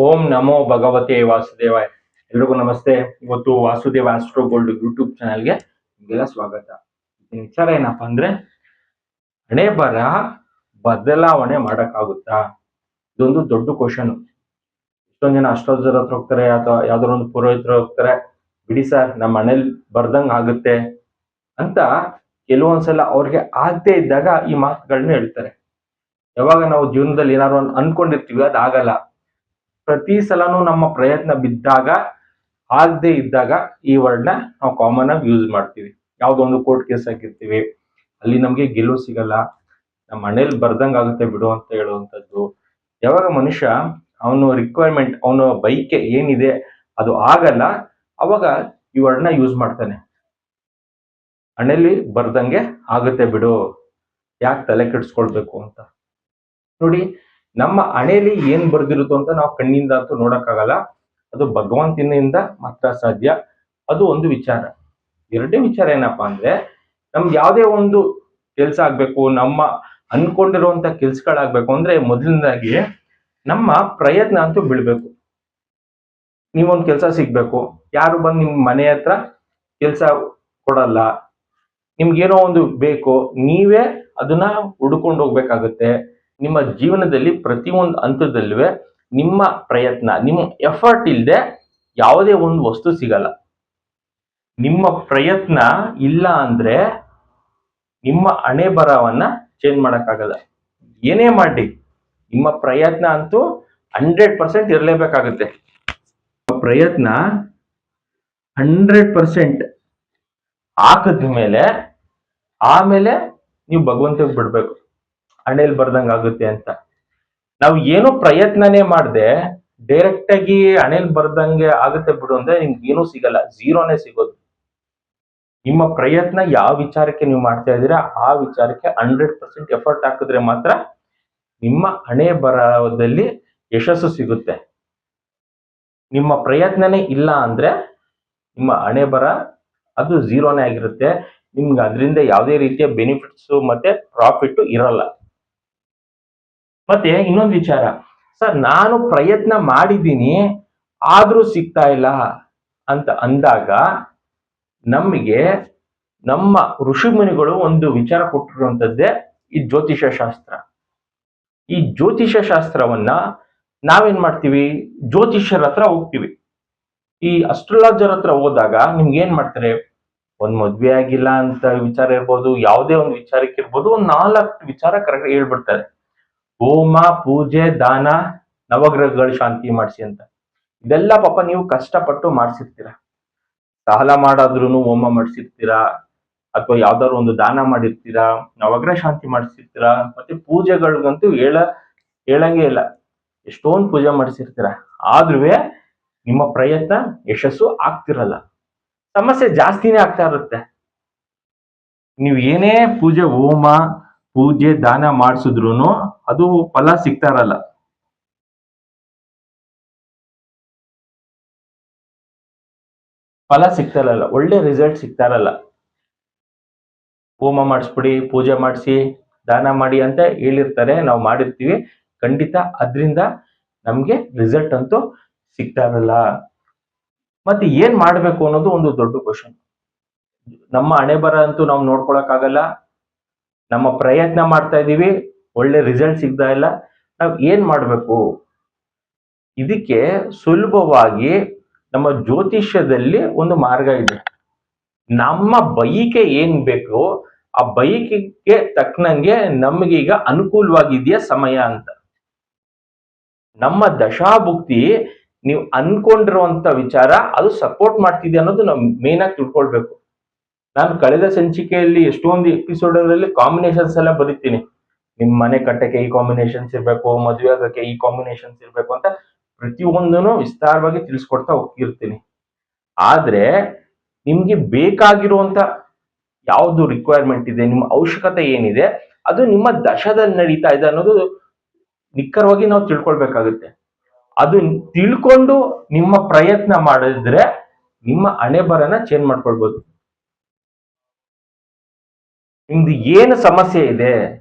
ಓಂ ನಮೋ ಭಗವತೆ ವಾಸುದೇವಾಯ. ಎಲ್ರಿಗೂ ನಮಸ್ತೆ. ಇವತ್ತು ವಾಸುದೇವ ಆಸ್ಟ್ರೋ ಗೋಲ್ಡ್ ಯೂಟ್ಯೂಬ್ ಚಾನಲ್ಗೆ ನಿಮಗೆಲ್ಲ ಸ್ವಾಗತ. ವಿಚಾರ ಏನಪ್ಪಾ ಅಂದ್ರೆ, ಹಣೆ ಬರ ಬದಲಾವಣೆ ಮಾಡಕ್ಕಾಗುತ್ತಾ? ಇದೊಂದು ದೊಡ್ಡ ಕ್ವಶನ್. ಎಷ್ಟೊಂದ್ ಜನ ಅಷ್ಟೋತ್ತರ ಹತ್ರ ಹೋಗ್ತಾರೆ ಅಥವಾ ಯಾವ್ದಾರ ಒಂದು ಪುರೋಹಿತರ ಹೋಗ್ತಾರೆ, ಬಿಡಿ ಸರ್ ನಮ್ಮ ಮನೇಲಿ ಬರ್ದಂಗ್ ಆಗುತ್ತೆ ಅಂತ. ಕೆಲವೊಂದ್ಸಲ ಅವ್ರಿಗೆ ಆಗದೆ ಇದ್ದಾಗ ಈ ಮಾತುಗಳನ್ನ ಹೇಳ್ತಾರೆ. ಯಾವಾಗ ನಾವು ಜೀವನದಲ್ಲಿ ಏನಾದ್ರು ಅನ್ಕೊಂಡಿರ್ತೀವಿ ಅದಾಗಲ್ಲ, ಪ್ರತಿ ಸಲನೂ ನಮ್ಮ ಪ್ರಯತ್ನ ಬಿದ್ದಾಗ, ಆಗದೆ ಇದ್ದಾಗ ಈ ವರ್ಡ್ನ ನಾವು ಕಾಮನ್ ಆಗಿ ಯೂಸ್ ಮಾಡ್ತೀವಿ. ಯಾವ್ದೋ ಒಂದು ಕೋರ್ಟ್ ಕೇಸ್ ಹಾಕಿರ್ತೀವಿ, ಅಲ್ಲಿ ನಮ್ಗೆ ಗೆಲುವು ಸಿಗಲ್ಲ, ನಮ್ಮ ಮನೇಲಿ ಬರ್ದಂಗ್ ಆಗುತ್ತೆ ಬಿಡು ಅಂತ ಹೇಳುವಂಥದ್ದು. ಯಾವಾಗ ಮನುಷ್ಯ ಅವನು ರಿಕ್ವೈರ್ಮೆಂಟ್, ಅವನ ಬೈಕೆ ಏನಿದೆ ಅದು ಆಗಲ್ಲ, ಅವಾಗ ಈ ವರ್ಡ್ನ ಯೂಸ್ ಮಾಡ್ತಾನೆ. ಹಣೆಯಲ್ಲಿ ಬರ್ದಂಗೆ ಆಗುತ್ತೆ ಬಿಡು, ಯಾಕೆ ತಲೆ ಕೆಡಿಸ್ಕೊಳ್ಬೇಕು ಅಂತ. ನೋಡಿ, ನಮ್ಮ ಹಣೆಯಲ್ಲಿ ಏನ್ ಬರ್ದಿರುತ್ತೋ ಅಂತ ನಾವು ಕಣ್ಣಿಂದ ಅಂತೂ ನೋಡಕ್ಕಾಗಲ್ಲ, ಅದು ಭಗವಂತನಿಂದ ಮಾತ್ರ ಸಾಧ್ಯ. ಅದು ಒಂದು ವಿಚಾರ. ಎರಡನೇ ವಿಚಾರ ಏನಪ್ಪಾ ಅಂದ್ರೆ, ನಮ್ಗೆ ಯಾವುದೇ ಒಂದು ಕೆಲಸ ಆಗ್ಬೇಕು, ನಮ್ಮ ಅನ್ಕೊಂಡಿರುವಂತ ಕೆಲ್ಸಗಳಾಗ್ಬೇಕು ಅಂದ್ರೆ ಮೊದಲನೇದಾಗಿ ನಮ್ಮ ಪ್ರಯತ್ನ ಅಂತೂ ಬೀಳ್ಬೇಕು. ನೀವೊಂದು ಕೆಲಸ ಸಿಗ್ಬೇಕು, ಯಾರು ಬಂದು ನಿಮ್ ಮನೆ ಹತ್ರ ಕೆಲಸ ಕೊಡಲ್ಲ. ನಿಮ್ಗೇನೋ ಒಂದು ಬೇಕು, ನೀವೇ ಅದನ್ನ ಹುಡ್ಕೊಂಡು ಹೋಗ್ಬೇಕಾಗುತ್ತೆ. ನಿಮ್ಮ ಜೀವನದಲ್ಲಿ ಪ್ರತಿಯೊಂದು ಹಂತದಲ್ಲೂ ನಿಮ್ಮ ಪ್ರಯತ್ನ, ನಿಮ್ಮ ಎಫರ್ಟ್ ಇಲ್ಲದೆ ಯಾವುದೇ ಒಂದು ವಸ್ತು ಸಿಗಲ್ಲ. ನಿಮ್ಮ ಪ್ರಯತ್ನ ಇಲ್ಲ ಅಂದ್ರೆ ನಿಮ್ಮ ಹಣೆ ಬರವನ್ನ ಚೇಂಜ್ ಮಾಡಕ್ಕಾಗಲ್ಲ. ಏನೇ ಮಾಡಿ, ನಿಮ್ಮ ಪ್ರಯತ್ನ ಅಂತೂ 100% ಇರಲೇಬೇಕಾಗುತ್ತೆ. ಪ್ರಯತ್ನ 100% ಹಾಕಿದ್ಮೇಲೆ ಆಮೇಲೆ ನೀವು ಭಗವಂತಗೆ ಬಿಡ್ಬೇಕು, ಹಣೆಯಲ್ಲಿ ಬರ್ದಂಗ ಆಗುತ್ತೆ ಅಂತ. ನಾವು ಏನೋ ಪ್ರಯತ್ನನೇ ಮಾಡದೆ ಡೈರೆಕ್ಟ್ ಆಗಿ ಹಣೆಯಲ್ಲಿ ಬರ್ದಂಗೆ ಆಗುತ್ತೆ ಬಿಡು ಅಂದ್ರೆ ನಿಮ್ಗೆ ಏನೂ ಸಿಗಲ್ಲ, ಝೀರೋನೇ ಸಿಗೋದು. ನಿಮ್ಮ ಪ್ರಯತ್ನ ಯಾವ ವಿಚಾರಕ್ಕೆ ನೀವು ಮಾಡ್ತಾ ಇದ್ದೀರಾ ಆ ವಿಚಾರಕ್ಕೆ 100% ಎಫರ್ಟ್ ಹಾಕಿದ್ರೆ ಮಾತ್ರ ನಿಮ್ಮ ಹಣೆ ಬರಹದಲ್ಲಿ ಯಶಸ್ಸು ಸಿಗುತ್ತೆ. ನಿಮ್ಮ ಪ್ರಯತ್ನನೇ ಇಲ್ಲ ಅಂದ್ರೆ ನಿಮ್ಮ ಹಣೆ ಬರ ಅದು ಝೀರೋನೇ ಆಗಿರುತ್ತೆ. ನಿಮ್ಗೆ ಅದರಿಂದ ಯಾವುದೇ ರೀತಿಯ ಬೆನಿಫಿಟ್ಸ್ ಮತ್ತೆ ಪ್ರಾಫಿಟ್ ಇರಲ್ಲ. ಮತ್ತೆ ಇನ್ನೊಂದು ವಿಚಾರ, ಸರ್ ನಾನು ಪ್ರಯತ್ನ ಮಾಡಿದ್ದೀನಿ ಆದ್ರೂ ಸಿಗ್ತಾ ಇಲ್ಲ ಅಂತ ಅಂದಾಗ, ನಮಗೆ ನಮ್ಮ ಋಷಿ ಮುನಿಗಳು ಒಂದು ವಿಚಾರ ಕೊಟ್ಟಿರುವಂತದ್ದೇ ಈ ಜ್ಯೋತಿಷ ಶಾಸ್ತ್ರ. ಈ ಜ್ಯೋತಿಷ ಶಾಸ್ತ್ರವನ್ನ ನಾವೇನ್ ಮಾಡ್ತೀವಿ, ಜ್ಯೋತಿಷ್ಯರ ಹತ್ರ ಹೋಗ್ತೀವಿ. ಈ ಅಸ್ಟ್ರಾಲಜರ್ ಹತ್ರ ಹೋದಾಗ ನಿಮ್ಗೆ ಏನ್ ಮಾಡ್ತಾರೆ, ಒಂದ್ ಮದ್ವೆ ಆಗಿಲ್ಲ ಅಂತ ವಿಚಾರ ಇರ್ಬೋದು, ಯಾವುದೇ ಒಂದು ವಿಚಾರಕ್ಕೆ ಇರ್ಬೋದು, ಒಂದ್ 4 ವಿಚಾರ ಕರೆಕ್ಟ್ ಹೇಳ್ಬಿಡ್ತಾರೆ. ಹೋಮ, ಪೂಜೆ, ದಾನ, ನವಗ್ರಹಗಳ ಶಾಂತಿ ಮಾಡಿಸಿ ಅಂತ. ಇದೆಲ್ಲ ಪಾಪ ನೀವು ಕಷ್ಟಪಟ್ಟು ಮಾಡಿಸಿರ್ತೀರ. ಸಾಲ ಮಾಡಾದ್ರೂ ಹೋಮ ಮಾಡಿಸಿರ್ತೀರಾ, ಅಥವಾ ಯಾವ್ದಾದ್ರು ಒಂದು ದಾನ ಮಾಡಿರ್ತೀರಾ, ನವಗ್ರಹ ಶಾಂತಿ ಮಾಡಿಸಿರ್ತೀರಾ, ಮತ್ತೆ ಪೂಜೆಗಳಿಗಂತೂ ಹೇಳಂಗೆ ಇಲ್ಲ, ಎಷ್ಟೊಂದು ಪೂಜೆ ಮಾಡಿಸಿರ್ತೀರ. ಆದ್ರೂ ನಿಮ್ಮ ಪ್ರಯತ್ನ ಯಶಸ್ಸು ಆಗ್ತಿರಲ್ಲ, ಸಮಸ್ಯೆ ಜಾಸ್ತಿನೇ ಆಗ್ತಾ ಇರುತ್ತೆ. ನೀವು ಏನೇ ಪೂಜೆ, ಹೋಮ, ಪೂಜೆ, ದಾನ ಮಾಡಿಸಿದ್ರು ಅದು ಫಲ ಸಿಗ್ತಾ ಇರಲ್ಲ. ಒಳ್ಳೆ ರಿಸಲ್ಟ್ ಸಿಗ್ತಾ ಇರಲ್ಲ. ಹೋಮ ಮಾಡಿಸ್ಬಿಡಿ, ಪೂಜೆ ಮಾಡಿಸಿ, ದಾನ ಮಾಡಿ ಅಂತ ಹೇಳಿರ್ತಾರೆ, ನಾವು ಮಾಡಿರ್ತೀವಿ, ಖಂಡಿತ ಅದರಿಂದ ನಮ್ಗೆ ರಿಸಲ್ಟ್ ಅಂತೂ ಸಿಗ್ತಾ ಇರಲ್ಲ. ಮತ್ತೆ ಏನ್ ಮಾಡ್ಬೇಕು ಅನ್ನೋದು ಒಂದು ದೊಡ್ಡ ಕ್ವಶನ್. ನಮ್ಮ ಹಣೆ ಬರ ಅಂತೂ ನಾವು ನೋಡ್ಕೊಳಕ್ಕಾಗಲ್ಲ, ನಮ್ಮ ಪ್ರಯತ್ನ ಮಾಡ್ತಾ ಇದೀವಿ, ಒಳ್ಳೆ ರಿಸಲ್ಟ್ ಸಿಗ್ತಾ ಇಲ್ಲ, ನಾವ್ ಏನ್ ಮಾಡ್ಬೇಕು? ಇದಕ್ಕೆ ಸುಲಭವಾಗಿ ನಮ್ಮ ಜ್ಯೋತಿಷ್ಯದಲ್ಲಿ ಒಂದು ಮಾರ್ಗ ಇದೆ. ನಮ್ಮ ಬಯಕೆ ಏನ್ ಬೇಕು ಆ ಬಯಕೆಗೆ ತಕ್ಕನಂಗೆ ನಮ್ಗೆ ಈಗ ಅನುಕೂಲವಾಗಿದೆಯಾ ಸಮಯ ಅಂತ. ನಮ್ಮ ದಶಾಭುಕ್ತಿ ನೀವು ಅನ್ಕೊಂಡಿರುವಂತ ವಿಚಾರ ಅದು ಸಪೋರ್ಟ್ ಮಾಡ್ತಿದ್ಯಾ ಅನ್ನೋದು ನಾವು ಮೇನ್ ಆಗಿ ತಿಳ್ಕೊಳ್ಬೇಕು. ನಾನು ಕಳೆದ ಸಂಚಿಕೆಯಲ್ಲಿ ಎಷ್ಟೊಂದು ಎಪಿಸೋಡ್ ಅಲ್ಲಿ ಕಾಂಬಿನೇಷನ್ಸ್ ಎಲ್ಲ ಬರೀತೀನಿ. ನಿಮ್ ಮನೆ ಕಟ್ಟಕ್ಕೆ ಈ ಕಾಂಬಿನೇಷನ್ಸ್ ಇರ್ಬೇಕು, ಮದುವೆ ಆಗಕ್ಕೆ ಈ ಕಾಂಬಿನೇಷನ್ಸ್ ಇರ್ಬೇಕು ಅಂತ ಪ್ರತಿಯೊಂದನ್ನು ವಿಸ್ತಾರವಾಗಿ ತಿಳಿಸ್ಕೊಡ್ತಾ ಹೋಗ್ತಿರ್ತೀನಿ. ಆದ್ರೆ ನಿಮ್ಗೆ ಬೇಕಾಗಿರುವಂತ ಯಾವ್ದು ರಿಕ್ವೈರ್ಮೆಂಟ್ ಇದೆ, ನಿಮ್ಮ ಅವಶ್ಯಕತೆ ಏನಿದೆ, ಅದು ನಿಮ್ಮ ದಶದಲ್ಲಿ ನಡೀತಾ ಇದೆ ಅನ್ನೋದು ನಿಖರವಾಗಿ ನಾವು ತಿಳ್ಕೊಳ್ಬೇಕಾಗುತ್ತೆ. ಅದು ತಿಳ್ಕೊಂಡು ನಿಮ್ಮ ಪ್ರಯತ್ನ ಮಾಡಿದ್ರೆ ನಿಮ್ಮ ಹಣೆ ಬರನ ಚೇಂಜ್ ಮಾಡ್ಕೊಳ್ಬಹುದು. ನಿಮ್ದು ಏನು ಸಮಸ್ಯೆ ಇದೆ,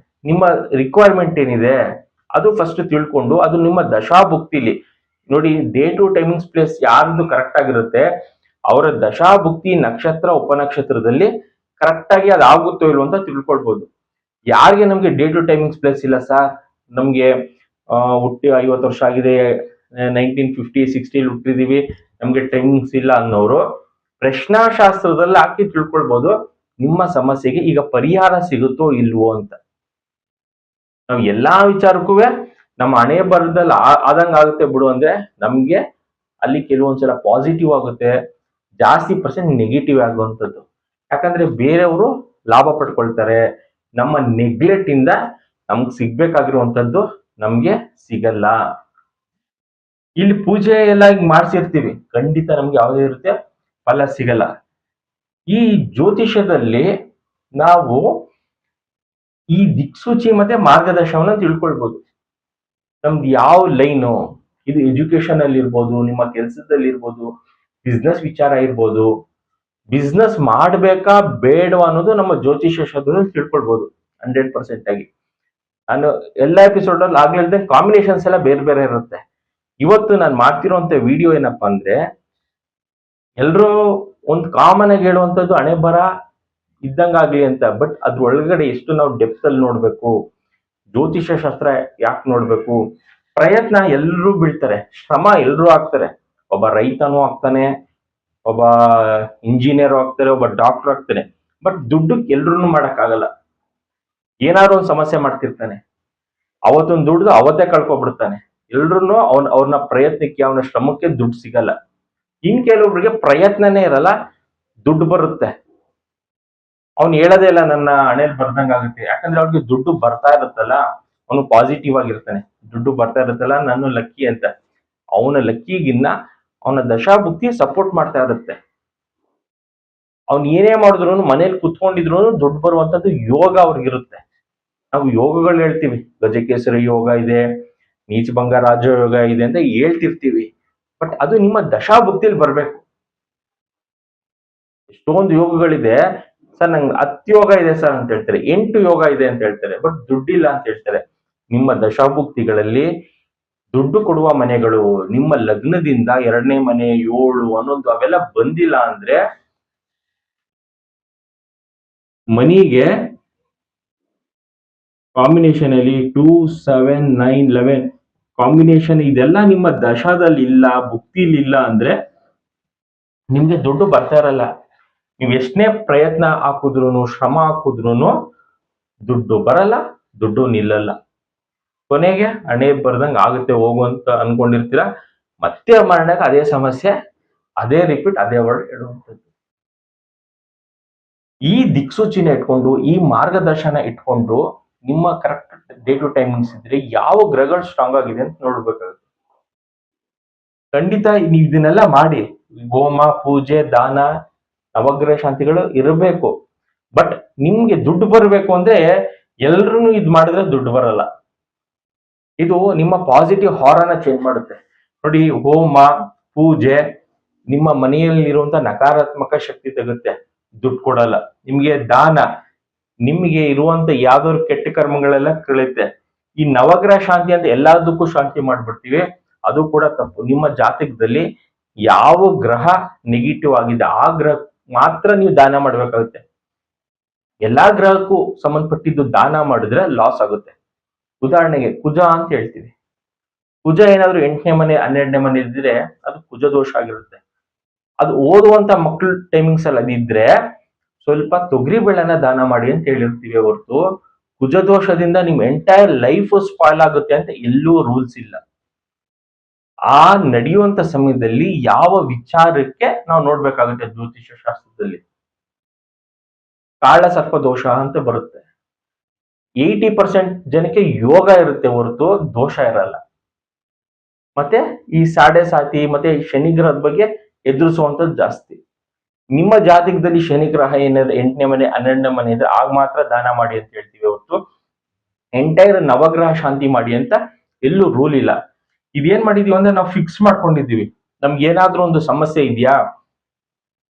ನಿಮ್ಮ ರಿಕ್ವೈರ್ಮೆಂಟ್ ಏನಿದೆ ಅದು ಫಸ್ಟ್ ತಿಳ್ಕೊಂಡು ಅದು ನಿಮ್ಮ ದಶಾಭುಕ್ತಿಲಿ ನೋಡಿ, ಡೇ ಟು ಟೈಮಿಂಗ್ಸ್ ಪ್ಲೇಸ್ ಯಾರ್ದು ಕರೆಕ್ಟ್ ಆಗಿರುತ್ತೆ ಅವರ ದಶಾಭುಕ್ತಿ ನಕ್ಷತ್ರ ಉಪನಕ್ಷತ್ರದಲ್ಲಿ ಕರೆಕ್ಟ್ ಆಗಿ ಅದಾಗುತ್ತೋ ಇಲ್ವೋ ಅಂತ ತಿಳ್ಕೊಳ್ಬಹುದು. ಯಾರಿಗೆ ನಮ್ಗೆ ಡೇ ಟು ಟೈಮಿಂಗ್ಸ್ ಪ್ಲೇಸ್ ಇಲ್ಲ ಸರ್, ನಮ್ಗೆ ಹುಟ್ಟಿ 50 ವರ್ಷ ಆಗಿದೆ, 1950-60 ಹುಟ್ಟಿದೀವಿ, ನಮ್ಗೆ ಟೈಮಿಂಗ್ಸ್ ಇಲ್ಲ ಅನ್ನೋರು ಪ್ರಶ್ನಾಶಾಸ್ತ್ರದಲ್ಲಿ ಹಾಕಿ ತಿಳ್ಕೊಳ್ಬಹುದು ನಿಮ್ಮ ಸಮಸ್ಯೆಗೆ ಈಗ ಪರಿಹಾರ ಸಿಗುತ್ತೋ ಇಲ್ವೋ ಅಂತ. ನಾವ್ ಎಲ್ಲಾ ವಿಚಾರಕ್ಕೂ ನಮ್ಮ ಹಣೆ ಬರದಲ್ಲಿ ಆದಂಗ ಆಗುತ್ತೆ ಬಿಡು ಅಂದ್ರೆ ನಮ್ಗೆ ಅಲ್ಲಿ ಕೆಲವೊಂದ್ಸಲ ಪಾಸಿಟಿವ್ ಆಗುತ್ತೆ, ಜಾಸ್ತಿ ಪರ್ಸೆಂಟ್ ನೆಗೆಟಿವ್ ಆಗುವಂಥದ್ದು. ಯಾಕಂದ್ರೆ ಬೇರೆಯವರು ಲಾಭ ಪಡ್ಕೊಳ್ತಾರೆ, ನಮ್ಮ ನೆಗ್ಲೆಕ್ಟ್ ಇಂದ ನಮ್ಗೆ ಸಿಗ್ಬೇಕಾಗಿರುವಂತದ್ದು ನಮ್ಗೆ ಸಿಗಲ್ಲ. ಇಲ್ಲಿ ಪೂಜೆ ಎಲ್ಲ ಈಗ ಮಾಡ್ಸಿರ್ತೀವಿ, ಖಂಡಿತ ನಮ್ಗೆ ಯಾವುದೇ ಇರುತ್ತೆ ಫಲ ಸಿಗಲ್ಲ. ಈ ಜ್ಯೋತಿಷ್ಯದಲ್ಲಿ ನಾವು ಈ ದಿಕ್ಸೂಚಿ ಮತ್ತೆ ಮಾರ್ಗದರ್ಶನವನ್ನ ತಿಳ್ಕೊಳ್ಬಹುದು. ನಮ್ದು ಯಾವ ಲೈನು, ಇದು ಎಜುಕೇಶನ್ ಅಲ್ಲಿ ಇರ್ಬೋದು, ನಿಮ್ಮ ಕೆಲಸದಲ್ಲಿ ಇರ್ಬೋದು, ಬಿಸ್ನೆಸ್ ವಿಚಾರ ಇರ್ಬೋದು, ಬಿಸ್ನೆಸ್ ಮಾಡ್ಬೇಕಾ ಬೇಡವಾ ಅನ್ನೋದು ನಮ್ಮ ಜ್ಯೋತಿಷ್ಯ ಶಾಸ್ತ್ರದಲ್ಲಿ ತಿಳ್ಕೊಳ್ಬಹುದು 100% ಆಗಿ. ನಾನು ಎಲ್ಲ ಎಪಿಸೋಡ್ ಅಲ್ಲಿ ಆಗ್ಲೇ ಹೇಳ್ದೆ, ಕಾಂಬಿನೇಷನ್ಸ್ ಎಲ್ಲ ಬೇರೆ ಬೇರೆ ಇರುತ್ತೆ. ಇವತ್ತು ನಾನು ಮಾಡ್ತಿರೋಂಥ ವಿಡಿಯೋ ಏನಪ್ಪಾ ಅಂದ್ರೆ, ಎಲ್ರೂ ಒಂದು ಕಾಮನ್ ಆಗಿ ಹೇಳುವಂಥದ್ದು ಹಣೆ ಬರ ಇದ್ದಂಗಾಗ್ಲಿ ಅಂತ, ಬಟ್ ಅದ್ರ ಒಳಗಡೆ ಎಷ್ಟು ನಾವು ಡೆಪ್ತ್ ಅಲ್ಲಿ ನೋಡ್ಬೇಕು, ಜ್ಯೋತಿಷ್ಯ ಶಾಸ್ತ್ರ ಯಾಕೆ ನೋಡ್ಬೇಕು, ಪ್ರಯತ್ನ ಎಲ್ಲರೂ ಬೀಳ್ತಾರೆ, ಶ್ರಮ ಎಲ್ಲರೂ ಆಗ್ತಾರೆ. ಒಬ್ಬ ರೈತನೂ ಆಗ್ತಾನೆ, ಒಬ್ಬ ಇಂಜಿನಿಯರ್ ಆಗ್ತಾರೆ, ಒಬ್ಬ ಡಾಕ್ಟರ್ ಆಗ್ತಾನೆ, ಬಟ್ ದುಡ್ಡಕ್ಕೆ ಎಲ್ರೂ ಮಾಡಕ್ಕಾಗಲ್ಲ. ಏನಾದ್ರು ಒಂದು ಸಮಸ್ಯೆ ಮಾಡ್ತಿರ್ತಾನೆ, ಅವತ್ತೊಂದು ದುಡ್ದು ಅವತ್ತೇ ಕಳ್ಕೊಬಿಡ್ತಾನೆ. ಎಲ್ರು ಅವ್ರನ್ನ ಪ್ರಯತ್ನಕ್ಕೆ, ಅವನ ಶ್ರಮಕ್ಕೆ ದುಡ್ಡು ಸಿಗಲ್ಲ. ಇನ್ ಕೆಲವೊಬ್ರಿಗೆ ಪ್ರಯತ್ನನೇ ಇರಲ್ಲ, ದುಡ್ಡು ಬರುತ್ತೆ, ಅವ್ನು ಹೇಳೋದೇ ಇಲ್ಲ ನನ್ನ ಹಣೆಯಲ್ಲಿ ಬರ್ದಂಗ ಆಗುತ್ತೆ. ಯಾಕಂದ್ರೆ ಅವ್ರಿಗೆ ದುಡ್ಡು ಬರ್ತಾ ಇರುತ್ತಲ್ಲ, ಅವನು ಪಾಸಿಟಿವ್ ಆಗಿರ್ತಾನೆ, ದುಡ್ಡು ಬರ್ತಾ ಇರುತ್ತಲ್ಲ ನಾನು ಲಕ್ಕಿ ಅಂತ. ಅವನ ಲಕ್ಕಿಗಿನ್ನ ಅವನ ದಶಾಭುಕ್ತಿ ಸಪೋರ್ಟ್ ಮಾಡ್ತಾ ಇರುತ್ತೆ. ಅವ್ನು ಏನೇ ಮಾಡಿದ್ರು ಮನೇಲಿ ಕುತ್ಕೊಂಡಿದ್ರು ದುಡ್ಡು ಬರುವಂತದ್ದು ಯೋಗ ಅವ್ರಿಗಿರುತ್ತೆ. ನಾವು ಯೋಗಗಳು ಹೇಳ್ತೀವಿ, ಗಜಕೇಸರಿ ಯೋಗ ಇದೆ, ನೀಚಭಂಗ ರಾಜಯೋಗ ಇದೆ ಅಂತ ಹೇಳ್ತಿರ್ತೀವಿ, ಬಟ್ ಅದು ನಿಮ್ಮ ದಶಾಭುಕ್ತಿಯಲ್ಲಿ ಬರ್ಬೇಕು. ಎಷ್ಟೊಂದು ಯೋಗಗಳಿದೆ ಸರ್, ನಂಗೆ 10 ಯೋಗ ಇದೆ ಸರ್ ಅಂತ ಹೇಳ್ತಾರೆ, 8 ಯೋಗ ಇದೆ ಅಂತ ಹೇಳ್ತಾರೆ, ಬಟ್ ದುಡ್ಡಿಲ್ಲ ಅಂತ ಹೇಳ್ತಾರೆ. ನಿಮ್ಮ ದಶಾಭುಕ್ತಿಗಳಲ್ಲಿ ದುಡ್ಡು ಕೊಡುವ ಮನೆಗಳು, ನಿಮ್ಮ ಲಗ್ನದಿಂದ 2ನೇ ಮನೆ 7 ಅನ್ನೊಂದು ಅವೆಲ್ಲ ಬಂದಿಲ್ಲ ಅಂದ್ರೆ ಮನಿಗೆ ಕಾಂಬಿನೇಷನ್ ಅಲ್ಲಿ 2, 7, 9, 11 ಕಾಂಬಿನೇಷನ್ ಇದೆಲ್ಲ ನಿಮ್ಮ ದಶಾದಲ್ಲಿ ಇಲ್ಲ, ಭುಕ್ತಿಲಿ ಇಲ್ಲ ಅಂದ್ರೆ ನಿಮ್ಗೆ ದುಡ್ಡು ಬರ್ತಾ ಇರಲ್ಲ. ನೀವು ಎಷ್ಟನೇ ಪ್ರಯತ್ನ ಹಾಕಿದ್ರು, ಶ್ರಮ ಹಾಕಿದ್ರು ದುಡ್ಡು ಬರಲ್ಲ, ದುಡ್ಡು ನಿಲ್ಲಲ್ಲ. ಕೊನೆಗೆ ಹಣೆ ಬರ್ದಂಗ ಆಗುತ್ತೆ ಹೋಗು ಅಂತ ಅನ್ಕೊಂಡಿರ್ತೀರ, ಮತ್ತೆ ಮರಣಕ್ಕೆ ಅದೇ ಸಮಸ್ಯೆ, ಅದೇ ರಿಪೀಟ್, ಅದೇ ವರ್ಡ್ ಹೇಳುವಂಥದ್ದು. ಈ ದಿಕ್ಸೂಚಿನ ಇಟ್ಕೊಂಡು, ಈ ಮಾರ್ಗದರ್ಶನ ಇಟ್ಕೊಂಡು ನಿಮ್ಮ ಕರೆಕ್ಟ್ ಡೇ ಟು ಟೈಮಿಂಗ್ಸ್ ಇದ್ರೆ ಯಾವ ಗ್ರಹಗಳು ಸ್ಟ್ರಾಂಗ್ ಆಗಿದೆ ಅಂತ ನೋಡ್ಬೇಕಾಗುತ್ತೆ. ಖಂಡಿತ ನೀವು ಇದನ್ನೆಲ್ಲ ಮಾಡಿ, ಹೋಮ, ಪೂಜೆ, ದಾನ, ನವಗ್ರಹ ಶಾಂತಿಗಳು ಇರಬೇಕು. ಬಟ್ ನಿಮ್ಗೆ ದುಡ್ಡು ಬರಬೇಕು ಅಂದ್ರೆ ಎಲ್ರು ಇದ್ ಮಾಡಿದ್ರೆ ದುಡ್ಡು ಬರಲ್ಲ. ಇದು ನಿಮ್ಮ ಪಾಸಿಟಿವ್ ಹಾರನ ಚೇಂಜ್ ಮಾಡುತ್ತೆ. ನೋಡಿ, ಹೋಮ, ಪೂಜೆ ನಿಮ್ಮ ಮನೆಯಲ್ಲಿರುವಂತ ನಕಾರಾತ್ಮಕ ಶಕ್ತಿ ತೆಗುತ್ತೆ, ದುಡ್ಡು ಕೊಡಲ್ಲ. ನಿಮ್ಗೆ ದಾನ ನಿಮ್ಗೆ ಇರುವಂತ ಯಾವ್ದಾದ್ರು ಕೆಟ್ಟ ಕರ್ಮಗಳೆಲ್ಲ ಕಳೆಯುತ್ತೆ. ಈ ನವಗ್ರಹ ಶಾಂತಿ ಅಂತ ಎಲ್ಲದಕ್ಕೂ ಶಾಂತಿ ಮಾಡ್ಬಿಡ್ತೀವಿ, ಅದು ಕೂಡ ತಪ್ಪು. ನಿಮ್ಮ ಜಾತಕದಲ್ಲಿ ಯಾವ ಗ್ರಹ ನೆಗೆಟಿವ್ ಆಗಿದೆ ಆ ಗ್ರಹ ಮಾತ್ರ ನೀವು ದಾನ ಮಾಡ್ಬೇಕಾಗುತ್ತೆ. ಎಲ್ಲಾ ಗ್ರಹಕ್ಕೂ ಸಂಬಂಧಪಟ್ಟಿದ್ದು ದಾನ ಮಾಡಿದ್ರೆ ಲಾಸ್ ಆಗುತ್ತೆ. ಉದಾಹರಣೆಗೆ ಕುಜ ಅಂತ ಹೇಳ್ತೀವಿ, ಕುಜ ಏನಾದ್ರು 8ನೇ ಮನೆ 12ನೇ ಮನೆ ಇದ್ರೆ ಅದು ಕುಜ ದೋಷ ಆಗಿರುತ್ತೆ. ಅದು ಓದುವಂತ ಮಕ್ಳು ಟೈಮಿಂಗ್ಸ್ ಅಲ್ಲಿ ಅದಿದ್ರೆ ಸ್ವಲ್ಪ ತೊಗರಿ ಬೆಳೆನ ದಾನ ಮಾಡಿ ಅಂತ ಹೇಳಿರ್ತೀವಿ ಹೊರತು ಕುಜ ದೋಷದಿಂದ ನಿಮ್ ಎಂಟೈರ್ ಲೈಫ್ ಸ್ಪಾಯ್ಲ್ ಆಗುತ್ತೆ ಅಂತ ಎಲ್ಲೂ ರೂಲ್ಸ್ ಇಲ್ಲ. ಆ ನಡೆಯುವಂತ ಸಮಯದಲ್ಲಿ ಯಾವ ವಿಚಾರಕ್ಕೆ ನಾವು ನೋಡ್ಬೇಕಾಗುತ್ತೆ ಜ್ಯೋತಿಷ್ಯ ಶಾಸ್ತ್ರದಲ್ಲಿ, ಕಾಳ ಸರ್ಪ ದೋಷ ಅಂತ ಬರುತ್ತೆ. 80% ಜನಕ್ಕೆ ಯೋಗ ಇರುತ್ತೆ ಹೊರತು ದೋಷ ಇರಲ್ಲ. ಮತ್ತೆ ಈ ಸಾಡೆ ಸಾತಿ ಮತ್ತೆ ಶನಿ ಗ್ರಹದ ಬಗ್ಗೆ ಎದುರಿಸುವಂತದ್ದು ಜಾಸ್ತಿ. ನಿಮ್ಮ ಜಾತಕದಲ್ಲಿ ಶನಿ ಗ್ರಹ ಏನಾದ್ರೆ 8ನೇ ಮನೆ 12ನೇ ಮನೆ ಇದ್ರೆ ಆಗ ಮಾತ್ರ ದಾನ ಮಾಡಿ ಅಂತ ಹೇಳ್ತೀವಿ ಹೊರತು ಎಂಟೈರ್ ನವಗ್ರಹ ಶಾಂತಿ ಮಾಡಿ ಅಂತ ಎಲ್ಲೂ ರೂಲ್ ಇಲ್ಲ. ಇದೇನ್ ಮಾಡಿದೀವಿ ಅಂದ್ರೆ ನಾವು ಫಿಕ್ಸ್ ಮಾಡ್ಕೊಂಡಿದೀವಿ, ನಮ್ಗೆ ಏನಾದ್ರೂ ಒಂದು ಸಮಸ್ಯೆ ಇದೆಯಾ,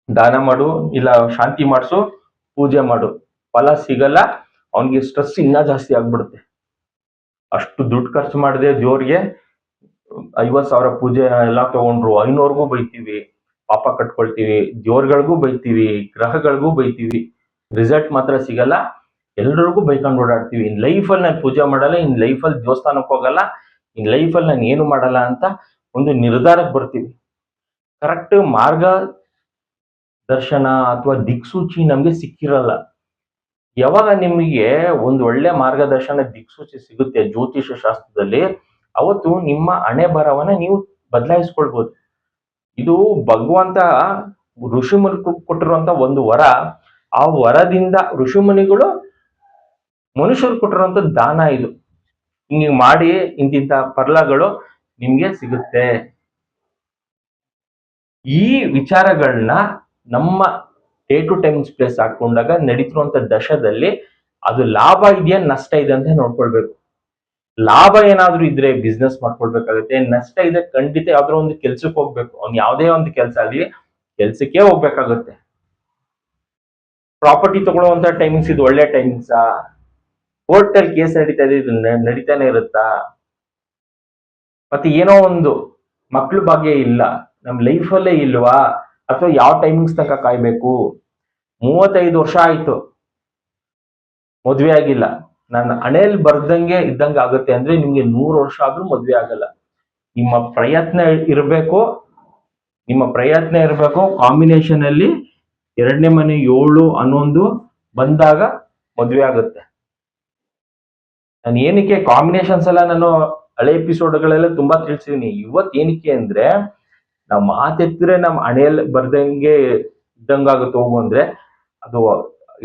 ದಾನ ಮಾಡು, ಇಲ್ಲ ಶಾಂತಿ ಮಾಡಿಸು, ಪೂಜೆ ಮಾಡು, ಫಲ ಸಿಗಲ್ಲ, ಅವನಿಗೆ ಸ್ಟ್ರೆಸ್ ಇನ್ನ ಜಾಸ್ತಿ ಆಗ್ಬಿಡುತ್ತೆ. ಅಷ್ಟು ದುಡ್ಡು ಖರ್ಚು ಮಾಡಿದೆ ದೇವ್ರಿಗೆ, 50,000 ಪೂಜೆ ಎಲ್ಲ ತಗೊಂಡ್ರು 500ಗೂ ಬೈತೀವಿ, ಪಾಪ ಕಟ್ಕೊಳ್ತೀವಿ, ದೇವ್ರಗಳಿಗೂ ಬೈತೀವಿ, ಗ್ರಹಗಳಿಗೂ ಬೈತೀವಿ, ರಿಸಲ್ಟ್ ಮಾತ್ರ ಸಿಗಲ್ಲ. ಎಲ್ರಿಗೂ ಬೈಕೊಂಡು ಓಡಾಡ್ತೀವಿ. ಇನ್ ಲೈಫಲ್ಲಿ ನಾನು ಪೂಜೆ ಮಾಡಲ್ಲ, ಇನ್ ಲೈಫಲ್ಲಿ ದೇವಸ್ಥಾನಕ್ಕೆ ಹೋಗಲ್ಲ, ಇನ್ ಲೈಫಲ್ಲಿ ನಾನು ಏನು ಮಾಡಲ್ಲ ಅಂತ ಒಂದು ನಿರ್ಧಾರಕ್ಕೆ ಬರ್ತೀವಿ. ಕರೆಕ್ಟ್ ಮಾರ್ಗ ದರ್ಶನ ಅಥವಾ ದಿಕ್ಸೂಚಿ ನಮ್ಗೆ ಸಿಕ್ಕಿರಲ್ಲ. ಯಾವಾಗ ನಿಮಗೆ ಒಂದು ಒಳ್ಳೆ ಮಾರ್ಗದರ್ಶನ ದಿಕ್ಸೂಚಿ ಸಿಗುತ್ತೆ ಜ್ಯೋತಿಷ ಶಾಸ್ತ್ರದಲ್ಲಿ, ಅವತ್ತು ನಿಮ್ಮ ಹಣೆ ಬರವನ್ನ ನೀವು ಬದಲಾಯಿಸ್ಕೊಳ್ಬಹುದು. ಇದು ಭಗವಂತ ಋಷಿಮುನಿ ಕೊಟ್ಟಿರುವಂತ ಒಂದು ವರ. ಆ ವರದಿಂದ ಋಷಿಮುನಿಗಳು ಮನುಷ್ಯರು ಕೊಟ್ಟಿರುವಂತ ದಾನ ಇದು. ಹಿಂಗೆ ಮಾಡಿ ಇಂತಿಂತ ಫಲಗಳು ನಿಮ್ಗೆ ಸಿಗುತ್ತೆ. ಈ ವಿಚಾರಗಳನ್ನ ನಮ್ಮ ಡೇ ಟು ಟೈಮ್ಸ್ ಪ್ಲೇಸ್ ಹಾಕೊಂಡಾಗ ನಡೀತಿರುವಂತ ದಶದಲ್ಲಿ ಅದು ಲಾಭ ಇದೆಯಾ ನಷ್ಟ ಇದೆ ಅಂತ ನೋಡ್ಕೊಳ್ಬೇಕು. ಲಾಭ ಏನಾದ್ರೂ ಇದ್ರೆ ಬಿಸ್ನೆಸ್ ಮಾಡ್ಕೊಳ್ಬೇಕಾಗುತ್ತೆ, ನಷ್ಟ ಇದೆ ಖಂಡಿತ ಯಾವ್ದಾರ ಒಂದು ಕೆಲ್ಸಕ್ಕೆ ಹೋಗ್ಬೇಕು. ಅವ್ನು ಯಾವ್ದೇ ಒಂದು ಕೆಲಸ ಆಗ್ಲಿ ಕೆಲ್ಸಕ್ಕೆ ಹೋಗ್ಬೇಕಾಗುತ್ತೆ. ಪ್ರಾಪರ್ಟಿ ತಗೊಳ್ಳುವಂತ ಟೈಮಿಂಗ್ಸ್ ಇದು ಒಳ್ಳೆ ಟೈಮಿಂಗ್ಸಾ? ಕೋರ್ಟ್ ಅಲ್ಲಿ ಕೇಸ್ ನಡೀತಾ ಇದೆ, ಇದು ನಡೀತಾನೆ ಇರುತ್ತಾ? ಮತ್ತೆ ಏನೋ ಒಂದು ಮಕ್ಳು ಭಾಗ್ಯ ಇಲ್ಲ, ನಮ್ ಲೈಫಲ್ಲೇ ಇಲ್ವಾ? ಅಥವಾ ಯಾವ ಟೈಮಿಂಗ್ಸ್ ತನಕ ಕಾಯ್ಬೇಕು? 35 ವರ್ಷ ಆಯ್ತು ಮದ್ವೆ ಆಗಿಲ್ಲ, ನನ್ನ ಹಣೆಯಲ್ಲಿ ಬರ್ದಂಗೆ ಇದ್ದಂಗೆ ಆಗುತ್ತೆ ಅಂದ್ರೆ ನಿಮ್ಗೆ 100 ವರ್ಷ ಆದ್ರೂ ಮದ್ವೆ ಆಗಲ್ಲ. ನಿಮ್ಮ ಪ್ರಯತ್ನ ಇರಬೇಕು. ನಿಮ್ಮ ಪ್ರಯತ್ನ ಇರಬೇಕು. ಕಾಂಬಿನೇಷನ್ ಅಲ್ಲಿ 2ನೇ ಮನೆ 7 11 ಬಂದಾಗ ಮದ್ವೆ ಆಗುತ್ತೆ. ನಾನು ಏನಕ್ಕೆ ಕಾಂಬಿನೇಷನ್ಸ್ ಎಲ್ಲ ನಾನು ಹಳೆ ಎಪಿಸೋಡ್ಗಳೆಲ್ಲ ತುಂಬಾ ತಿಳಿಸಿದೀನಿ. ಇವತ್ ಏನಕ್ಕೆ ಅಂದ್ರೆ ನಾವು ಮಾತೆತ್ತಿದ್ರೆ ನಮ್ಮ ಹಣೆಯಲ್ಲಿ ಬರ್ದಂಗೆ ಇದ್ದಂಗಾಗುತ್ತೆ ಹೋಗು ಅಂದ್ರೆ ಅದು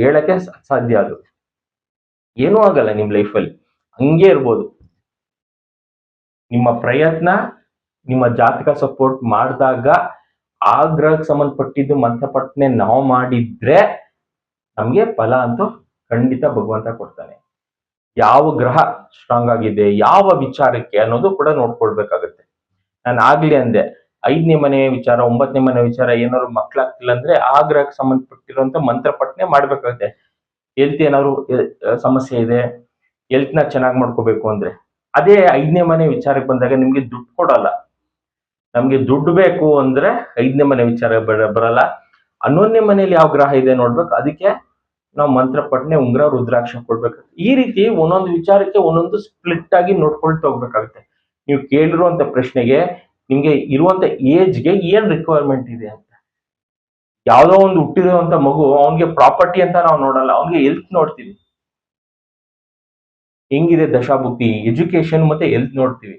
ಹೇಳಕ್ಕೆ ಸಾಧ್ಯ. ಅದು ಏನೂ ಆಗಲ್ಲ ನಿಮ್ ಲೈಫಲ್ಲಿ, ಹಂಗೆ ಇರ್ಬೋದು. ನಿಮ್ಮ ಪ್ರಯತ್ನ ನಿಮ್ಮ ಜಾತಕ ಸಪೋರ್ಟ್ ಮಾಡಿದಾಗ ಆ ಗ್ರಹಕ್ಕೆ ಸಂಬಂಧಪಟ್ಟಿದ್ದು ಮಂತ್ರಪಟ್ಟನೆ ನಾವು ಮಾಡಿದ್ರೆ ನಮ್ಗೆ ಫಲ ಅಂತೂ ಖಂಡಿತ ಭಗವಂತ ಕೊಡ್ತಾನೆ. ಯಾವ ಗ್ರಹ ಸ್ಟ್ರಾಂಗ್ ಆಗಿದೆ, ಯಾವ ವಿಚಾರಕ್ಕೆ ಅನ್ನೋದು ಕೂಡ ನೋಡ್ಕೊಳ್ಬೇಕಾಗತ್ತೆ. ನಾನು ಆಗ್ಲಿ ಅಂದೆ 5ನೇ ಮನೆ ವಿಚಾರ, 9ನೇ ಮನೆ ವಿಚಾರ, ಏನಾದ್ರು ಮಕ್ಳಾಗ್ತಿಲ್ಲ ಅಂದ್ರೆ ಆ ಗ್ರಹಕ್ಕೆ ಸಂಬಂಧಪಟ್ಟಿರುವಂತ ಮಂತ್ರಪಟ್ಟನೆ ಮಾಡ್ಬೇಕಾಗುತ್ತೆ. ಹೆಲ್ತ್ ಏನಾದ್ರು ಸಮಸ್ಯೆ ಇದೆ, ಹೆಲ್ತ್ ನ ಚೆನ್ನಾಗಿ ಮಾಡ್ಕೋಬೇಕು ಅಂದ್ರೆ ಅದೇ 5ನೇ ಮನೆ ವಿಚಾರಕ್ಕೆ ಬಂದಾಗ ನಿಮ್ಗೆ ದುಡ್ಡು ಕೊಡಲ್ಲ. ನಮ್ಗೆ ದುಡ್ಡು ಬೇಕು ಅಂದ್ರೆ 5ನೇ ಮನೆ ವಿಚಾರ ಬರಲ್ಲ. 11ನೇ ಮನೇಲಿ ಯಾವ ಗ್ರಹ ಇದೆ ನೋಡ್ಬೇಕು, ಅದಕ್ಕೆ ನಾವು ಮಂತ್ರಪಟ್ಟನೆ ಉಂಗ್ರ ರುದ್ರಾಕ್ಷ ಕೊಡ್ಬೇಕು. ಈ ರೀತಿ ಒಂದೊಂದು ವಿಚಾರಕ್ಕೆ ಒಂದೊಂದು ಸ್ಪ್ಲಿಟ್ ಆಗಿ ನೋಡ್ಕೊಳ್ತಾ ಹೋಗ್ಬೇಕಾಗುತ್ತೆ. ನೀವು ಕೇಳಿರುವಂತ ಪ್ರಶ್ನೆಗೆ ನಿಮ್ಗೆ ಇರುವಂತ ಏಜ್ಗೆ ಏನ್ ರಿಕ್ವೈರ್ಮೆಂಟ್ ಇದೆ ಅಂತ. ಯಾವ್ದೋ ಒಂದು ಹುಟ್ಟಿರುವಂತ ಮಗು ಅವನ್ಗೆ ಪ್ರಾಪರ್ಟಿ ಅಂತ ನಾವು ನೋಡಲ್ಲ, ಅವನ್ಗೆ ಹೆಲ್ತ್ ನೋಡ್ತೀವಿ. ಹೆಂಗಿದೆ ದಶಾಭುಕ್ತಿ, ಎಜುಕೇಶನ್ ಮತ್ತೆ ಹೆಲ್ತ್ ನೋಡ್ತೀವಿ.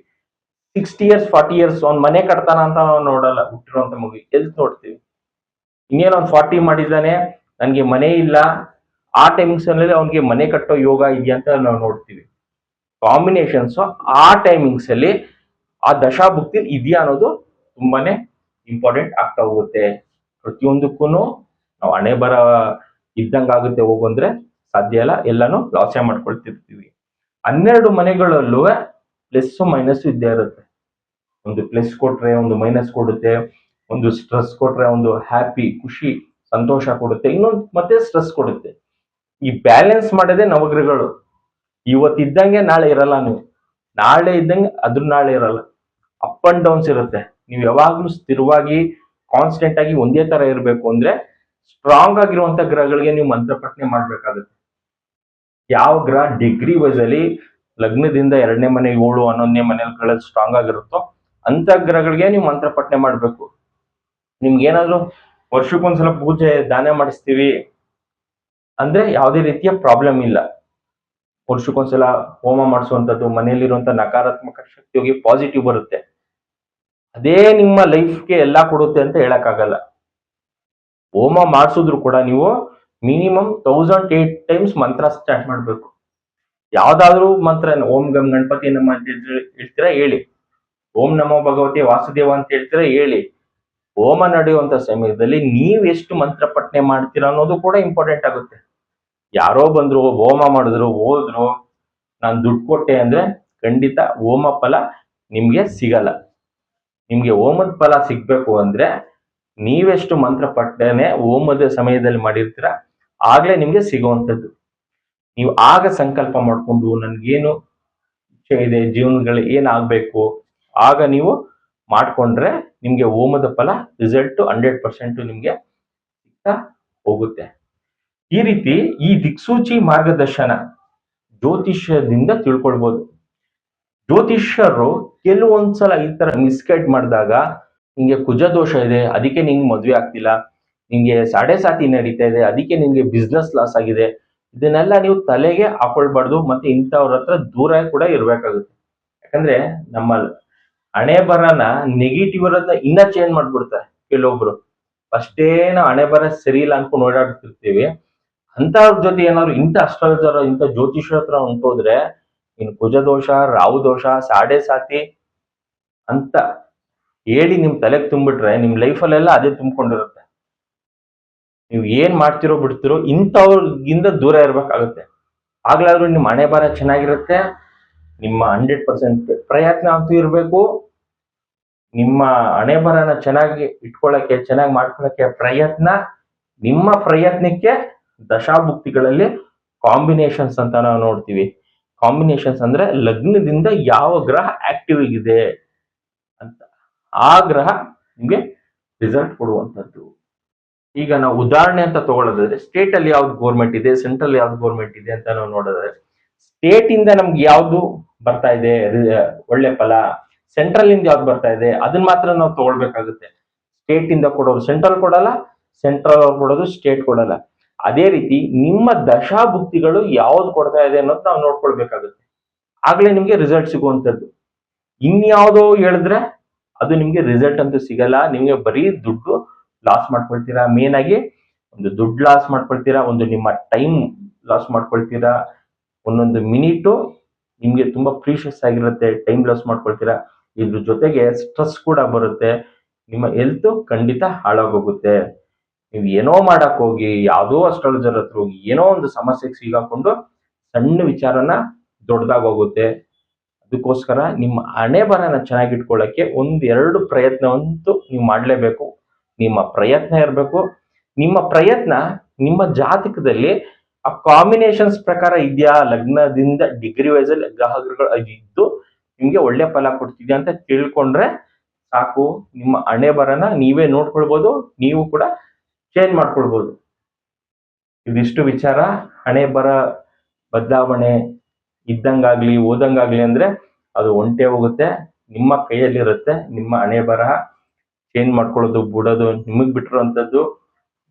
60 ಇಯರ್ಸ್ 40 ಇಯರ್ಸ್ ಅವ್ನ್ ಮನೆ ಕಟ್ತಾನ ಅಂತ ನಾವು ನೋಡಲ್ಲ. ಹುಟ್ಟಿರುವಂತ ಮಗು ಹೆಲ್ತ್ ನೋಡ್ತೀವಿ. ಇನ್ನೇನು ಅವ್ನು 40 ಮಾಡಿದ್ದಾನೆ, ನನ್ಗೆ ಮನೆ ಇಲ್ಲ, ಆ ಟೈಮಿಂಗ್ಸ್ ಅಲ್ಲಿ ಅವ್ನಿಗೆ ಮನೆ ಕಟ್ಟೋ ಯೋಗ ಇದೆಯಾ ಅಂತ ನಾವು ನೋಡ್ತೀವಿ. ಕಾಂಬಿನೇಷನ್ಸ್ ಆ ಟೈಮಿಂಗ್ಸ್ ಅಲ್ಲಿ ಆ ದಶಾಭುಕ್ತಿ ಇದೆಯಾ ಅನ್ನೋದು ತುಂಬಾನೇ ಇಂಪಾರ್ಟೆಂಟ್ ಆಗ್ತಾ ಹೋಗುತ್ತೆ. ಪ್ರತಿಯೊಂದಕ್ಕೂ ನಾವು ಹಣೆ ಬರ ಇದ್ದಂಗಾಗುತ್ತೆ ಹೋಗು ಅಂದ್ರೆ ಸಾಧ್ಯ ಇಲ್ಲ, ಎಲ್ಲಾನು ಲಾಸೆ ಮಾಡ್ಕೊಳ್ತಿರ್ತೀವಿ. 12 ಮನೆಗಳಲ್ಲೂ ಪ್ಲಸ್ ಮೈನಸ್ ಇದ್ದೇ ಇರುತ್ತೆ. ಒಂದು ಪ್ಲಸ್ ಕೊಟ್ರೆ ಒಂದು ಮೈನಸ್ ಕೊಡುತ್ತೆ, ಒಂದು ಸ್ಟ್ರೆಸ್ ಕೊಟ್ರೆ ಒಂದು ಹ್ಯಾಪಿ ಖುಷಿ ಸಂತೋಷ ಕೊಡುತ್ತೆ, ಇನ್ನೊಂದು ಮತ್ತೆ ಸ್ಟ್ರೆಸ್ ಕೊಡುತ್ತೆ. ಈ ಬ್ಯಾಲೆನ್ಸ್ ಮಾಡೋದೇ ನವಗ್ರಹಗಳು. ಇವತ್ತಿದ್ದಂಗೆ ನಾಳೆ ಇರಲ್ಲ, ನೀವು ನಾಳೆ ಇದ್ದಂಗೆ ಅದ್ರ ನಾಳೆ ಇರಲ್ಲ. ಅಪ್ ಅಂಡ್ ಡೌನ್ಸ್ ಇರುತ್ತೆ. ನೀವು ಯಾವಾಗ್ಲೂ ಸ್ಥಿರವಾಗಿ ಕಾನ್ಸ್ಟೆಂಟ್ ಆಗಿ ಒಂದೇ ತರ ಇರಬೇಕು ಅಂದ್ರೆ ಸ್ಟ್ರಾಂಗ್ ಆಗಿರುವಂತ ಗ್ರಹಗಳಿಗೆ ನೀವು ಮಂತ್ರಪಠನೆ ಮಾಡ್ಬೇಕಾಗುತ್ತೆ. ಯಾವ ಗ್ರಹ ಡಿಗ್ರಿ ವೈಸ್ ಅಲ್ಲಿ ಲಗ್ನದಿಂದ 2ನೇ ಮನೆ 7 11ನೇ ಮನೆಗಳಲ್ಲಿ ಸ್ಟ್ರಾಂಗ್ ಆಗಿರುತ್ತೋ ಅಂತ ಗ್ರಹಗಳಿಗೆ ನೀವು ಮಂತ್ರಪಠನೆ ಮಾಡ್ಬೇಕು. ನಿಮ್ಗೆ ಏನಾದ್ರು ವರ್ಷಕ್ಕೊಂದ್ಸಲ ಪೂಜೆ ದಾನ ಮಾಡಿಸ್ತೀವಿ ಅಂದ್ರೆ ಯಾವುದೇ ರೀತಿಯ ಪ್ರಾಬ್ಲಮ್ ಇಲ್ಲ. ವರ್ಷಕ್ಕೊಂದ್ಸಲ ಹೋಮ ಮಾಡಿಸುವಂತದ್ದು ಮನೆಯಲ್ಲಿರುವಂತ ನಕಾರಾತ್ಮಕ ಶಕ್ತಿ ಹೋಗಿ ಪಾಸಿಟಿವ್ ಬರುತ್ತೆ. ಅದೇ ನಿಮ್ಮ ಲೈಫ್ಗೆ ಎಲ್ಲಾ ಕೊಡುತ್ತೆ ಅಂತ ಹೇಳಕ್ಕಾಗಲ್ಲ. ಹೋಮ ಮಾಡಿಸಿದ್ರು ಕೂಡ ನೀವು ಮಿನಿಮಮ್ 1008 ಟೈಮ್ಸ್ ಮಂತ್ರ ಸ್ಟಾರ್ಟ್ ಮಾಡ್ಬೇಕು. ಯಾವ್ದಾದ್ರು ಮಂತ್ರ, ಓಂ ಗಂ ಗಣಪತಿ ನಮ ಅಂತ ಹೇಳ್ತೀರಾ ಹೇಳಿ, ಓಂ ನಮೋ ಭಗವತಿ ವಾಸುದೇವ ಅಂತ ಹೇಳ್ತೀರಾ ಹೇಳಿ. ಹೋಮ ನಡೆಯುವಂತ ಸಮಯದಲ್ಲಿ ನೀವ್ ಎಷ್ಟು ಮಂತ್ರ ಪಠನೆ ಮಾಡ್ತೀರಾ ಅನ್ನೋದು ಕೂಡ ಇಂಪಾರ್ಟೆಂಟ್ ಆಗುತ್ತೆ. ಯಾರೋ ಬಂದ್ರು ಹೋಮ ಮಾಡಿದ್ರು ಹೋದ್ರು, ನಾನ್ ದುಡ್ಡು ಕೊಟ್ಟೆ ಅಂದ್ರೆ ಖಂಡಿತ ಹೋಮ ಫಲ ನಿಮ್ಗೆ ಸಿಗಲ್ಲ. ನಿಮ್ಗೆ ಹೋಮದ ಫಲ ಸಿಗ್ಬೇಕು ಅಂದ್ರೆ ನೀವೆಷ್ಟು ಮಂತ್ರ ಪಠನೆ ಹೋಮದ ಸಮಯದಲ್ಲಿ ಮಾಡಿರ್ತೀರ ಆಗ್ಲೇ ನಿಮ್ಗೆ ಸಿಗುವಂಥದ್ದು. ನೀವು ಆಗ ಸಂಕಲ್ಪ ಮಾಡ್ಕೊಂಡು ನನ್ಗೇನು ಇಚ್ಛೆ ಇದೆ, ಜೀವನದಲ್ಲಿ ಏನಾಗ್ಬೇಕು ಆಗ ನೀವು ಮಾಡ್ಕೊಂಡ್ರೆ ನಿಮ್ಗೆ ಹೋಮದ ಫಲ ರಿಸಲ್ಟ್ 100% ನಿಮ್ಗೆ ಸಿಗ್ತಾ ಹೋಗುತ್ತೆ. ಈ ರೀತಿ ಈ ದಿಕ್ಸೂಚಿ ಮಾರ್ಗದರ್ಶನ ಜ್ಯೋತಿಷ್ಯದಿಂದ ತಿಳ್ಕೊಳ್ಬಹುದು. ಜ್ಯೋತಿಷ್ಯರು ಕೆಲವೊಂದ್ಸಲ ಈ ತರ ಮಿಸ್ಗೈಡ್ ಮಾಡಿದಾಗ, ನಿಂಗೆ ಕುಜ ದೋಷ ಇದೆ ಅದಕ್ಕೆ ನಿಂಗೆ ಮದ್ವೆ ಆಗ್ತಿಲ್ಲ, ನಿಂಗೆ ಸಾಡೆ ಸಾತಿ ನಡೀತಾ ಇದೆ ಅದಕ್ಕೆ ನಿಂಗೆ ಬಿಸ್ನೆಸ್ ಲಾಸ್ ಆಗಿದೆ, ಇದನ್ನೆಲ್ಲ ನೀವು ತಲೆಗೆ ಹಾಕೊಳ್ಬಾರ್ದು. ಮತ್ತೆ ಇಂಥವ್ರ ಹತ್ರ ದೂರ ಕೂಡ ಇರ್ಬೇಕಾಗುತ್ತೆ. ಯಾಕಂದ್ರೆ ನಮ್ಮ ಹಣೆ ಬರನ ನೆಗೆಟಿವ್ ಇರೋದನ್ನ ಇನ್ನ ಚೇಂಜ್ ಮಾಡ್ಬಿಡ್ತಾರೆ ಕೆಲವೊಬ್ರು. ಅಷ್ಟೇ ನಾವು ಹಣೆ ಬರ ಸರಿ ಇಲ್ಲ ಅನ್ಕೊಂಡು ಓಡಾಡ್ತಿರ್ತೀವಿ. ಅಂತವ್ರ ಜೊತೆ ಏನಾದ್ರು ಇಂಥ ಅಸ್ಟ್ರಾಲಜರ್ ಇಂಥ ಜ್ಯೋತಿಷ್ಯರ ಹತ್ರ ಹೊಂಟೋದ್ರೆ ಇನ್ನು ಕುಜ ದೋಷ, ರಾಹು ದೋಷ, ಸಾಡೆ ಸಾತಿ ಅಂತ ಹೇಳಿ ನಿಮ್ ತಲೆಗೆ ತುಂಬಿಟ್ರೆ ನಿಮ್ ಲೈಫಲ್ಲೆಲ್ಲ ಅದೇ ತುಂಬಿಕೊಂಡಿರುತ್ತೆ. ನೀವು ಏನ್ ಮಾಡ್ತಿರೋ ಬಿಡ್ತಿರೋ ಇಂಥವ್ರಿಗಿಂತ ದೂರ ಇರ್ಬೇಕಾಗುತ್ತೆ. ಆಗ್ಲಾದ್ರೂ ನಿಮ್ ಹಣೆ ಬರ ಚೆನ್ನಾಗಿರುತ್ತೆ. ನಿಮ್ಮ 100% ಪ್ರಯತ್ನ ಅಂತೂ ಇರಬೇಕು. ನಿಮ್ಮ ಹಣೆ ಬರನ ಚೆನ್ನಾಗಿ ಇಟ್ಕೊಳ್ಳಕ್ಕೆ, ಚೆನ್ನಾಗಿ ಮಾಡ್ಕೊಳ್ಳಕ್ಕೆ ಪ್ರಯತ್ನ. ನಿಮ್ಮ ಪ್ರಯತ್ನಕ್ಕೆ ದಶಾಭುಕ್ತಿಗಳಲ್ಲಿ ಕಾಂಬಿನೇಷನ್ಸ್ ಅಂತ ನಾವು ನೋಡ್ತೀವಿ. ಕಾಂಬಿನೇಷನ್ಸ್ ಅಂದ್ರೆ ಲಗ್ನದಿಂದ ಯಾವ ಗ್ರಹ ಆಕ್ಟಿವ್ ಇದೆ ಅಂತ, ಆ ಗ್ರಹ ನಿಮ್ಗೆ ರಿಸಲ್ಟ್ ಕೊಡುವಂತದ್ದು. ಈಗ ನಾವು ಉದಾಹರಣೆ ಅಂತ ತಗೊಳ್ಳೋದಾದ್ರೆ, ಸ್ಟೇಟ್ ಅಲ್ಲಿ ಯಾವ್ದು ಗೌರ್ಮೆಂಟ್ ಇದೆ, ಸೆಂಟ್ರಲ್ ಯಾವ್ದು ಗೌರ್ಮೆಂಟ್ ಇದೆ ಅಂತ ನಾವು ನೋಡೋದಾದ್ರೆ, ಸ್ಟೇಟ್ ಇಂದ ನಮ್ಗೆ ಯಾವ್ದು ಬರ್ತಾ ಇದೆ ಒಳ್ಳೆ ಫಲ, ಸೆಂಟ್ರಲ್ ಇಂದ ಯಾವ್ದು ಬರ್ತಾ ಇದೆ ಅದನ್ನ ಮಾತ್ರ ನಾವು ತಗೊಳ್ಬೇಕಾಗುತ್ತೆ. ಸ್ಟೇಟ್ ಇಂದ ಕೊಡೋರು ಸೆಂಟ್ರಲ್ ಕೊಡಲ್ಲ, ಸೆಂಟ್ರಲ್ ಅವ್ರು ಕೊಡೋದು ಸ್ಟೇಟ್ ಕೊಡಲ್ಲ. ಅದೇ ರೀತಿ ನಿಮ್ಮ ದಶಾಭುಕ್ತಿಗಳು ಯಾವ್ದು ಕೊಡ್ತಾ ಇದೆ ಅನ್ನೋದು ನಾವು ನೋಡ್ಕೊಳ್ಬೇಕಾಗುತ್ತೆ. ಆಗ್ಲೇ ನಿಮ್ಗೆ ರಿಸಲ್ಟ್ ಸಿಗುವಂತದ್ದು. ಇನ್ಯಾವುದೋ ಹೇಳಿದ್ರೆ ಅದು ನಿಮ್ಗೆ ರಿಸಲ್ಟ್ ಅಂತೂ ಸಿಗಲ್ಲ. ನಿಮ್ಗೆ ಬರೀ ದುಡ್ಡು ಲಾಸ್ ಮಾಡ್ಕೊಳ್ತೀರಾ. ಮೇನ್ ಆಗಿ ಒಂದು ದುಡ್ಡು ಲಾಸ್ ಮಾಡ್ಕೊಳ್ತೀರಾ, ಒಂದು ನಿಮ್ಮ ಟೈಮ್ ಲಾಸ್ ಮಾಡ್ಕೊಳ್ತೀರಾ. ಒಂದೊಂದು ಮಿನಿಟು ನಿಮ್ಗೆ ತುಂಬಾ ಪ್ರೀಶಿಯಸ್ ಆಗಿರುತ್ತೆ, ಟೈಮ್ ಲಾಸ್ ಮಾಡ್ಕೊಳ್ತೀರಾ. ಇದ್ರ ಜೊತೆಗೆ ಸ್ಟ್ರೆಸ್ ಕೂಡ ಬರುತ್ತೆ. ನಿಮ್ಮ ಹೆಲ್ತ್ ಖಂಡಿತ ಹಾಳಾಗೋಗುತ್ತೆ. ನೀವು ಏನೋ ಮಾಡಕ್ ಹೋಗಿ, ಯಾವುದೋ ಅಸ್ಟ್ರಾಲಜರ್ ಹತ್ರ ಹೋಗಿ ಏನೋ ಒಂದು ಸಮಸ್ಯೆಗೆ ಸಿಗಾಕೊಂಡು ಸಣ್ಣ ವಿಚಾರನ ದೊಡ್ಡದಾಗೋಗುತ್ತೆ. ಅದಕ್ಕೋಸ್ಕರ ನಿಮ್ಮ ಹಣೆ ಬರನ ಚೆನ್ನಾಗಿಟ್ಕೊಳ್ಳಕ್ಕೆ ಒಂದೆರಡು ಪ್ರಯತ್ನವಂತೂ ನೀವು ಮಾಡಲೇಬೇಕು. ನಿಮ್ಮ ಪ್ರಯತ್ನ ಇರಬೇಕು. ನಿಮ್ಮ ಪ್ರಯತ್ನ ನಿಮ್ಮ ಜಾತಕದಲ್ಲಿ ಆ ಕಾಂಬಿನೇಷನ್ಸ್ ಪ್ರಕಾರ ಇದೆಯಾ, ಲಗ್ನದಿಂದ ಡಿಗ್ರಿ ವೈಸ್ ಅಲ್ಲಿ ಗ್ರಹಗಳು ಇದ್ದು ನಿಮ್ಗೆ ಒಳ್ಳೆ ಫಲ ಕೊಡ್ತಿದ್ಯಾ ಅಂತ ತಿಳ್ಕೊಂಡ್ರೆ ಸಾಕು. ನಿಮ್ಮ ಹಣೆ ಬರನ ನೀವೇ ನೋಡ್ಕೊಳ್ಬಹುದು, ನೀವು ಕೂಡ ಚೇಂಜ್ ಮಾಡ್ಕೊಳ್ಬಹುದು. ಇದಿಷ್ಟು ವಿಚಾರ. ಹಣೆ ಬರ ಬದಲಾವಣೆ ಇದ್ದಂಗಾಗ್ಲಿ ಓದಂಗಾಗ್ಲಿ ಅಂದ್ರೆ ಅದು ಒಂಟೆ ಹೋಗುತ್ತೆ. ನಿಮ್ಮ ಕೈಯಲ್ಲಿರುತ್ತೆ. ನಿಮ್ಮ ಹಣೆ ಬರಹ ಚೇಂಜ್ ಮಾಡ್ಕೊಳ್ಳೋದು ಬಿಡೋದು ನಿಮಗ್ ಬಿಟ್ಟಿರುವಂತದ್ದು.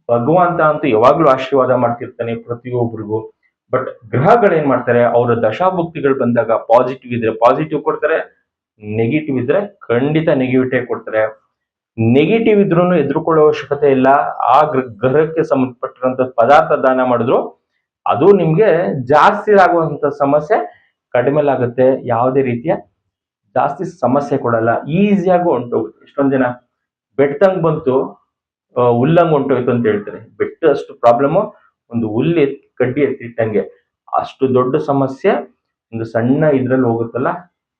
ಭಗವಂತ ಅಂತೂ ಯಾವಾಗ್ಲೂ ಆಶೀರ್ವಾದ ಮಾಡ್ತಿರ್ತಾನೆ ಪ್ರತಿಯೊಬ್ಬರಿಗೂ. ಬಟ್ ಗ್ರಹಗಳೇನ್ ಮಾಡ್ತಾರೆ, ಅವರ ದಶಾಭುಕ್ತಿಗಳು ಬಂದಾಗ ಪಾಸಿಟಿವ್ ಇದ್ರೆ ಪಾಸಿಟಿವ್ ಕೊಡ್ತಾರೆ, ನೆಗೆಟಿವ್ ಇದ್ರೆ ಖಂಡಿತ ನೆಗೆಟಿವಿಟಿ ಕೊಡ್ತಾರೆ. ನೆಗೆಟಿವ್ ಇದ್ರೂ ಎದುರುಕೊಳ್ಳೋ ಅವಶ್ಯಕತೆ ಇಲ್ಲ. ಆ ಗ್ರಹಕ್ಕೆ ಸಂಬಂಧಪಟ್ಟಿರುವಂತ ಪದಾರ್ಥ ದಾನ ಮಾಡಿದ್ರು ಅದು ನಿಮ್ಗೆ ಜಾಸ್ತಿ ಆಗುವಂತ ಸಮಸ್ಯೆ ಕಡಿಮೆ ಆಗುತ್ತೆ. ಯಾವುದೇ ರೀತಿಯ ಜಾಸ್ತಿ ಸಮಸ್ಯೆ ಕೊಡಲ್ಲ, ಈಸಿಯಾಗಿ ಹೊಂಟೋಗುತ್ತೆ. ಎಷ್ಟೊಂದ್ ಜನ ಬೆಟ್ಟಂಗ್ ಬಂತು ಹುಲ್ಲಂಗ್ ಹೊಂಟೋಯ್ತು ಅಂತ ಹೇಳ್ತಾರೆ. ಬೆಟ್ಟ ಅಷ್ಟು ಪ್ರಾಬ್ಲಮ್ ಒಂದು ಹುಲ್ಲು ಕಡ್ಡಿ ಎತ್ತಿಟ್ಟಂಗೆ. ಅಷ್ಟು ದೊಡ್ಡ ಸಮಸ್ಯೆ ಒಂದು ಸಣ್ಣ ಇದ್ರಲ್ಲಿ ಹೋಗುತ್ತಲ್ಲ,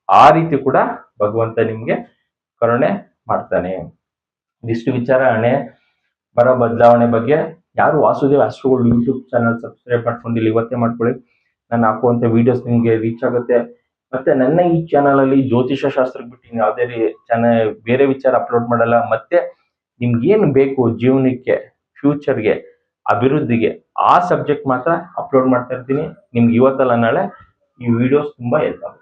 ಆ ರೀತಿ ಕೂಡ ಭಗವಂತ ನಿಮ್ಗೆ ಕರುಣೆ ಮಾಡ್ತಾನೆ. ಇದಿಷ್ಟು ವಿಚಾರ ಹಣೆ ಬರ ಬದಲಾವಣೆ ಬಗ್ಗೆ. ಯಾರು ವಾಸುದೇವ್ ಆಸ್ಟ್ರೋಗೋಲ್ಡ್ ಯೂಟ್ಯೂಬ್ ಚಾನಲ್ ಸಬ್ಸ್ಕ್ರೈಬ್ ಮಾಡ್ಕೊಂಡಿಲ್ಲ ಇವತ್ತೇ ಮಾಡ್ಕೊಳ್ಳಿ. ನಾನು ಹಾಕುವಂತ ವಿಡಿಯೋಸ್ ನಿಮ್ಗೆ ರೀಚ್ ಆಗುತ್ತೆ. ಮತ್ತೆ ನನ್ನ ಈ ಚಾನಲ್ ಅಲ್ಲಿ ಜ್ಯೋತಿಷ ಶಾಸ್ತ್ರಕ್ಕೆ ಬಿಟ್ಟು ಯಾವುದೇ ಚಾನಲ್ ಬೇರೆ ವಿಚಾರ ಅಪ್ಲೋಡ್ ಮಾಡಲ್ಲ. ಮತ್ತೆ ನಿಮ್ಗೆ ಏನ್ ಬೇಕು ಜೀವನಕ್ಕೆ, ಫ್ಯೂಚರ್ಗೆ, ಅಭಿವೃದ್ಧಿಗೆ, ಆ ಸಬ್ಜೆಕ್ಟ್ ಮಾತ್ರ ಅಪ್ಲೋಡ್ ಮಾಡ್ತಾ ಇರ್ತೀನಿ. ನಿಮ್ಗೆ ಇವತ್ತಲ್ಲ ನಾಳೆ ಈ ವಿಡಿಯೋಸ್ ತುಂಬಾ ಹೆಲ್ಪ್ ಆಗುತ್ತೆ.